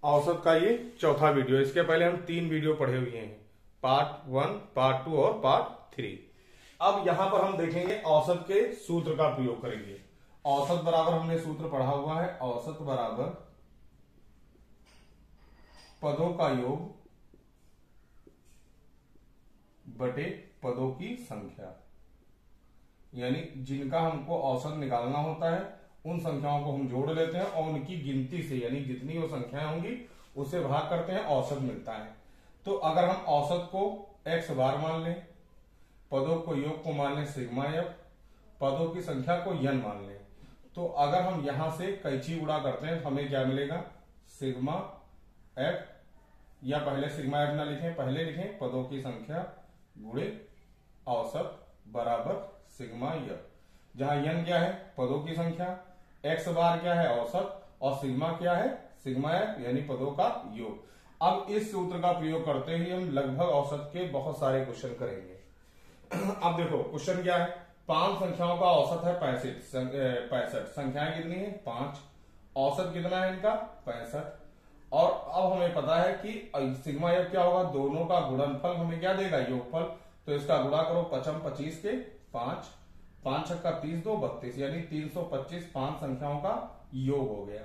औसत का ये चौथा वीडियो। इसके पहले हम 3 वीडियो पढ़े हुए हैं, पार्ट 1, पार्ट 2 और पार्ट 3। अब यहां पर हम देखेंगे औसत के सूत्र का प्रयोग करेंगे। औसत बराबर हमने सूत्र पढ़ा हुआ है, औसत बराबर पदों का योग बटे पदों की संख्या, यानी जिनका हमको औसत निकालना होता है उन संख्याओं को हम जोड़ लेते हैं और उनकी गिनती से, यानी जितनी वो संख्याएं होंगी उससे भाग करते हैं, औसत मिलता है। तो अगर हम औसत को x बार मान लें, पदों को योग को मान लें सिग्मा एफ, पदों की संख्या को n मान लें, तो अगर हम यहां से कैंची गुणा करते हैं हमें क्या मिलेगा, सिग्मा एफ, या पहले सिग्मा एफ ना लिखें, पहले लिखें पदों की संख्या गुणे औसत बराबर सिग्मा एफ, जहां n क्या है पदों की संख्या, x बार क्या है औसत और सिग्मा क्या है सिग्मा एफ यानी पदों का योग। अब इस सूत्र का प्रयोग करते ही हम लगभग औसत के बहुत सारे क्वेश्चन करेंगे। अब देखो क्वेश्चन क्या है, 5 संख्याओं का औसत है 65, संख्याएं कितनी है 5, औसत कितना है इनका 65, और अब हमें पता है कि सिग्मा एफ क्या होगा, दोनों का गुणनफल हमें क्या देगा योगफल, तो इसका गुणा करो 55 25 के 5, 5 छक्का 30 2 32, यानी 325 5 संख्याओं का योग हो गया।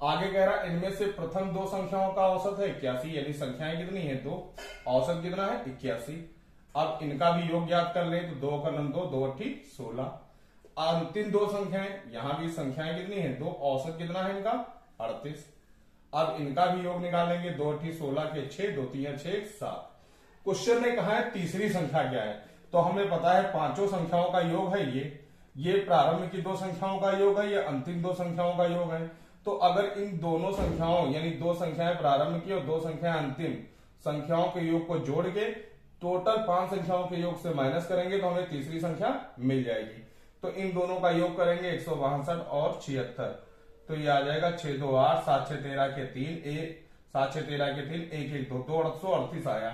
आगे कह रहा है इनमें से प्रथम 2 संख्याओं का औसत है 81, यानी संख्याएं कितनी है 2, औसत कितना है 81। अब इनका भी योग ज्ञात कर ले, तो 2 का 2 2 8 16। अंतिम 2 संख्याएं, यहां भी संख्याएं कितनी है 2, औसत कितना है इनका 38। अब इनका भी योग निकालेंगे, 2 8 16 के 6 2 3 6 7। क्वेश्चन ने कहा है तीसरी संख्या क्या है, तो हमें पता है पांचों संख्याओं का योग है ये प्रारंभ की 2 संख्याओं का योग है, ये अंतिम 2 संख्याओं का योग है। तो अगर इन दोनों संख्याओं यानी 2 संख्याएं प्रारंभ की और 2 संख्याएं अंतिम संख्याओं के योग को जोड़ के टोटल 5 संख्याओं के योग से माइनस करेंगे तो हमें तीसरी संख्या मिल जाएगी। तो इन दोनों का योग करेंगे 162 और 76, तो ये आ जाएगा 6 2 8 7 6 13 के 3 7 6 13 के 3 1 1 2 2 838 आया।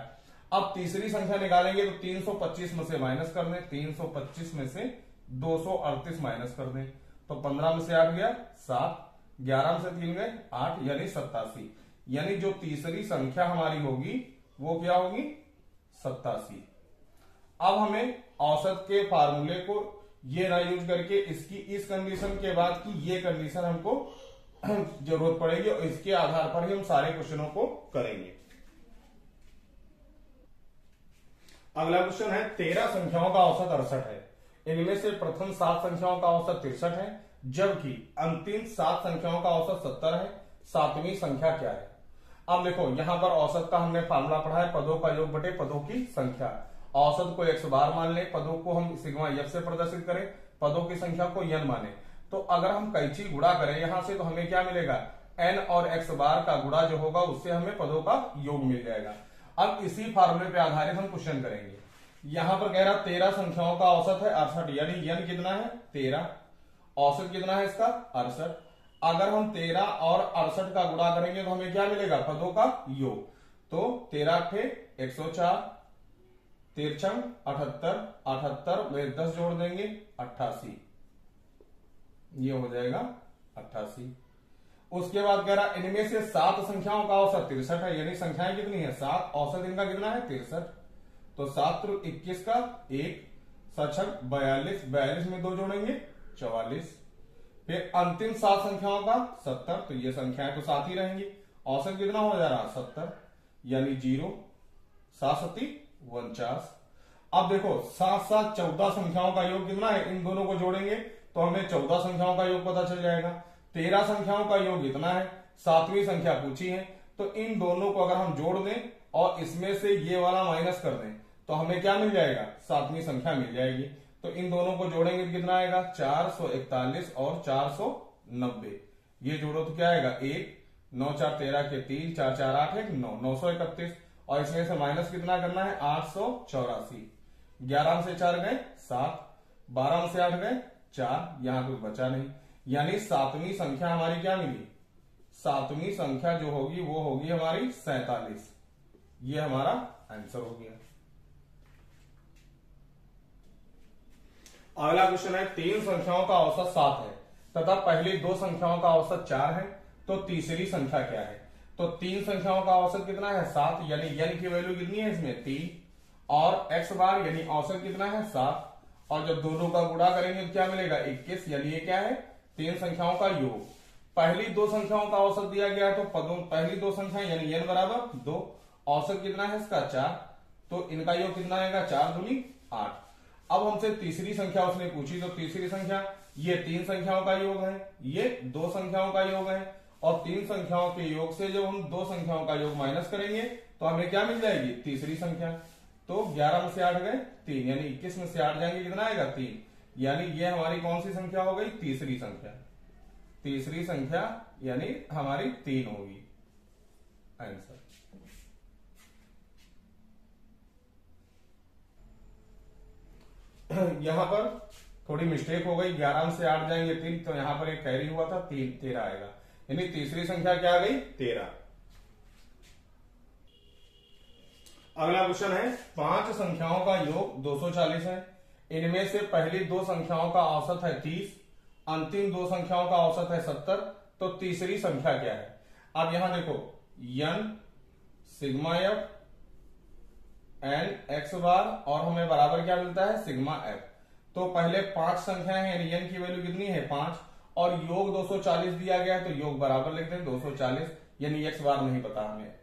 अब तीसरी संख्या निकालेंगे तो 325 में से माइनस कर दें, 325 में से 238 माइनस कर दें, तो 15 में से 8 गया 7, 11 में से 3 गए 8, यानी 87, यानी जो तीसरी संख्या हमारी होगी वो क्या होगी 87। अब हमें औसत के फार्मूले को ये ना यूज करके इसकी इस कंडीशन के बाद की ये कंडीशन हमको जरूरत पड़ेगी और इसके आधार पर ही हम सारे क्वेश्चनों को करेंगे। अगला क्वेश्चन है 13 संख्याओं का औसत 68 है, इनमें से प्रथम 7 संख्याओं का औसत 63 है, जबकि अंतिम 7 संख्याओं का औसत 70 है, सातवीं संख्या क्या है। अब देखो यहां पर औसत का हमने फार्मूला पढ़ा है, पदों का योग बटे पदों की संख्या। औसत को x बार मान ले, पदों को हम सिग्मा एफ से प्रदर्शित करें, पदों की संख्या को n माने, तो अगर हम कैंची गुणा करें यहां से तो हमें क्या मिलेगा, n और x बार का गुणा जो होगा उससे हमें पदों का योग मिल जाएगा। अब इसी फार्मूले पे आधारित हम क्वेश्चन करेंगे। यहां पर कह रहा 13 संख्याओं का औसत है 68, यानी n कितना है 13, औसत कितना है इसका 68। अगर हम 13 और 68 का गुणा करेंगे तो हमें क्या मिलेगा, पदों का योग, तो 13 8 104, 13 78 78 में 10 जोड़ देंगे 88, ये हो जाएगा 88। उसके बाद कह रहा इनमें से 7 संख्याओं का औसत 63 है, यानी संख्याएं कितनी है 7, औसत इनका कितना है 63, तो 7 21 का 1 7 42, 42 में 2 जोड़ेंगे 44। फिर अंतिम 7 संख्याओं का 70, तो ये संख्याएं तो साथ ही रहेंगी, औसत कितना हो जा रहा 70, यानी 0 7 7 49। अब देखो 7 7 14 संख्याओं का योग कितना है, इन दोनों को जोड़ेंगे तो हमें 14 संख्याओं का योग पता चल जाएगा। 13 संख्याओं का योग इतना है, सातवीं संख्या पूछी है, तो इन दोनों को अगर हम जोड़ दें और इसमें से ये वाला माइनस कर दें तो हमें क्या मिल जाएगा, सातवीं संख्या मिल जाएगी। तो इन दोनों को जोड़ेंगे तो कितना आएगा 441 और 490, ये जोड़ो तो क्या आएगा 1 9 4 13 के 3 4 4 8 1 9 931, और इसमें से माइनस कितना करना है 884, 11 में से 4 गए 7, 12 में से 8 गए 4, यहां कुछ बचा नहीं, यानी सातवीं संख्या हमारी क्या मिली, सातवीं संख्या जो होगी वो होगी हमारी 47, ये हमारा आंसर हो गया। अगला क्वेश्चन है 3 संख्याओं का औसत 7 है तथा पहली 2 संख्याओं का औसत 4 है, तो तीसरी संख्या क्या है। तो 3 संख्याओं का औसत कितना है 7, यानी n की वैल्यू कितनी है इसमें 3, और x बार यानी औसत कितना है 7, और जब दोनों का गुणा करेंगे तो क्या मिलेगा 21, यानी ये क्या है 3 संख्याओं का योग। पहली 2 संख्याओं का औसत दिया गया है, तो पदों पहली 2 संख्याएं यानी n बराबर 2, औसत कितना है इसका 4, तो इनका योग कितना आएगा 4 दूनी 8। अब हमसे तीसरी संख्या उसने पूछी, तो तीसरी संख्या ये 3 संख्याओं का योग है, ये 2 संख्याओं का योग है, और 3 संख्याओं के योग से जब हम 2 संख्याओं का योग माइनस करेंगे तो हमें क्या मिल जाएगी तीसरी संख्या। तो 11 में से 8 गए 3, यानी 21 में से 8 जाएंगे कितना आएगा 3, यानी ये हमारी कौन सी संख्या हो गई तीसरी संख्या। तीसरी संख्या यानी हमारी 3 होगी आंसर। यहां पर थोड़ी मिस्टेक हो गई, 11 में से 8 जाएंगे 3, तो यहां पर एक कैरी हुआ था 13 आएगा, यानी तीसरी संख्या क्या आ गई 13। अगला क्वेश्चन है 5 संख्याओं का योग 240 है, इनमें से पहली 2 संख्याओं का औसत है 30, अंतिम 2 संख्याओं का औसत है 70, तो तीसरी संख्या क्या है। अब यहां देखो n sigma F N X bar, और हमें बराबर क्या मिलता है सिग्मा एफ। तो पहले 5 संख्याएं हैं, यानी n की वैल्यू कितनी है 5, और योग 240 दिया गया है, तो योग बराबर लिखते हैं 240, यानी एक्स बार नहीं पता हमें।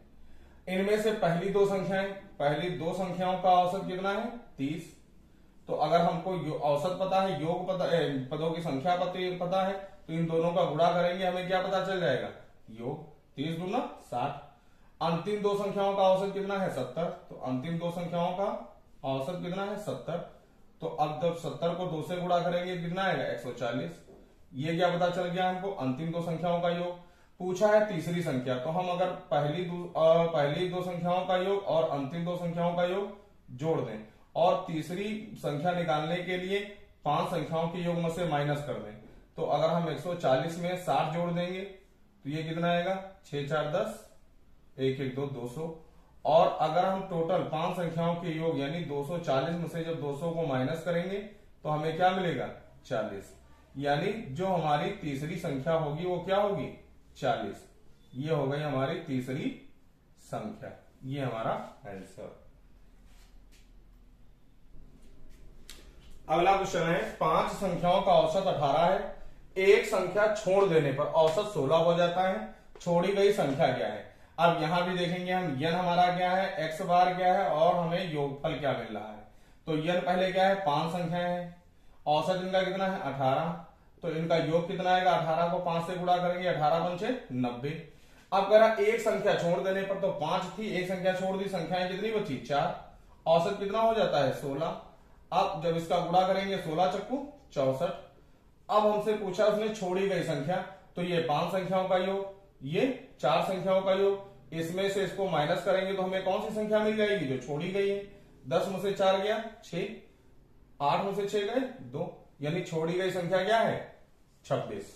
इनमें से पहली 2 संख्याएं, पहली 2 संख्याओं का औसत कितना है 30, तो अगर हमको औसत पता है, योग पता, पदों की संख्या पता है, तो इन दोनों का गुणा करेंगे हमें क्या पता चल जाएगा योग, 30 दूना 60। अंतिम 2 संख्याओं का औसत कितना है 70, तो अंतिम 2 संख्याओं का औसत कितना है 70, तो अब जब 70 को 2 से गुणा करेंगे कितना आएगा 140। ये क्या पता चल गया हमको अंतिम 2 संख्याओं का योग। पूछा है तीसरी संख्या, तो हम अगर पहली 2 संख्याओं का योग और अंतिम 2 संख्याओं का योग जोड़ दें, और तीसरी संख्या निकालने के लिए 5 संख्याओं के योग में से माइनस कर दें, तो अगर हम 140 में 60 जोड़ देंगे तो ये कितना आएगा 6 4 10, 1 1 2 200, और अगर हम टोटल 5 संख्याओं के योग यानी 240 में से जब 200 को माइनस करेंगे तो हमें क्या मिलेगा 40, यानी जो हमारी तीसरी संख्या होगी वो क्या होगी 40। ये हो गई हमारी तीसरी संख्या, ये हमारा आंसर। अगला क्वेश्चन है 5 संख्याओं का औसत 18 है, एक संख्या छोड़ देने पर औसत 16 हो जाता है, छोड़ी गई संख्या क्या है। अब यहां भी देखेंगे हम n हमारा क्या है, x बार क्या है, और हमें योगफल क्या मिल रहा है। तो n पहले क्या है 5 संख्याएं हैं, औसत इनका कितना है 18, तो इनका योग कितना आएगा 18 को 5 से गुणा करेंगे, 18 पंचे 90। अब करा एक संख्या छोड़ देने पर, तो 5 थी, एक संख्या छोड़ दी, संख्याएं कितनी बची 4, औसत कितना हो जाता है 16। अब जब इसका गुणा करेंगे 16 चक्कू 64। अब हमसे पूछा उसने छोड़ी गई संख्या, तो ये 5 संख्याओं का योग, ये 4 संख्याओं का योग, इसमें से इसको माइनस करेंगे तो हमें कौन सी संख्या मिल जाएगी जो छोड़ी गई है। 10 में से 4 गया 6, 8 में से 6 गए 2, यानी छोड़ी गई संख्या क्या है 26।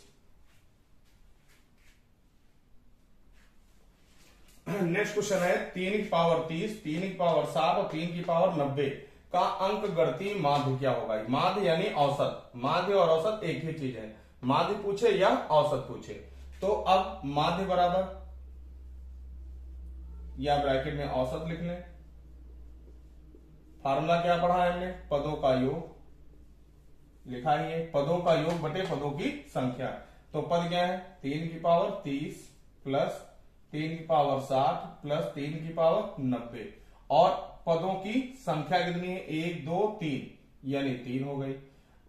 नेक्स्ट क्वेश्चन है 3 की पावर 30, 3 की पावर 7 और 3 की पावर 90 का अंक गणती माध्य क्या होगा। माध्य यानी औसत, माध्य और औसत एक ही चीज है, माध्य पूछे या औसत पूछे। तो अब माध्य बराबर या ब्रैकेट में औसत लिख लें। फार्मूला क्या पढ़ा है हमने, पदों का योग लिखा ही है, पदों का योग बटे पदों की संख्या। तो पद क्या है 3 की पावर 30 प्लस 3 की पावर 60 प्लस 3 की पावर 90, और पदों की संख्या कितनी है 1 2 3, यानी 3 हो गई।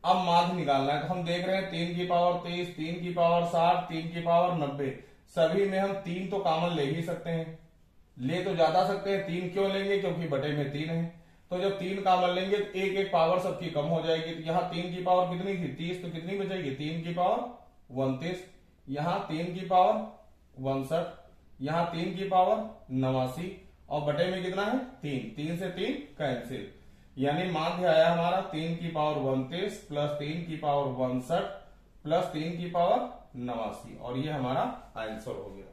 अब माध्य निकालना है, तो हम देख रहे हैं 3 की पावर 30, 3 की पावर 60, 3 की पावर 90, सभी में हम 3 तो कॉमन ले ही सकते हैं, ले तो ज्यादा सकते हैं। 3 क्यों लेंगे, क्योंकि बटे में 3 है, तो जब 3 कॉमन लेंगे तो एक एक पावर सबकी कम हो जाएगी। तो यहाँ 3 की पावर कितनी थी 30, तो कितनी बचेगी 3 की पावर 29, यहाँ 3 की पावर 62, यहाँ 3 की पावर 89, और बटे में कितना है 3, 3 से 3 कैंसिल, यानी माध्य आया हमारा 3 की पावर 29 प्लस 3 की पावर 62 प्लस 3 की पावर 89, और ये हमारा आंसर हो गया।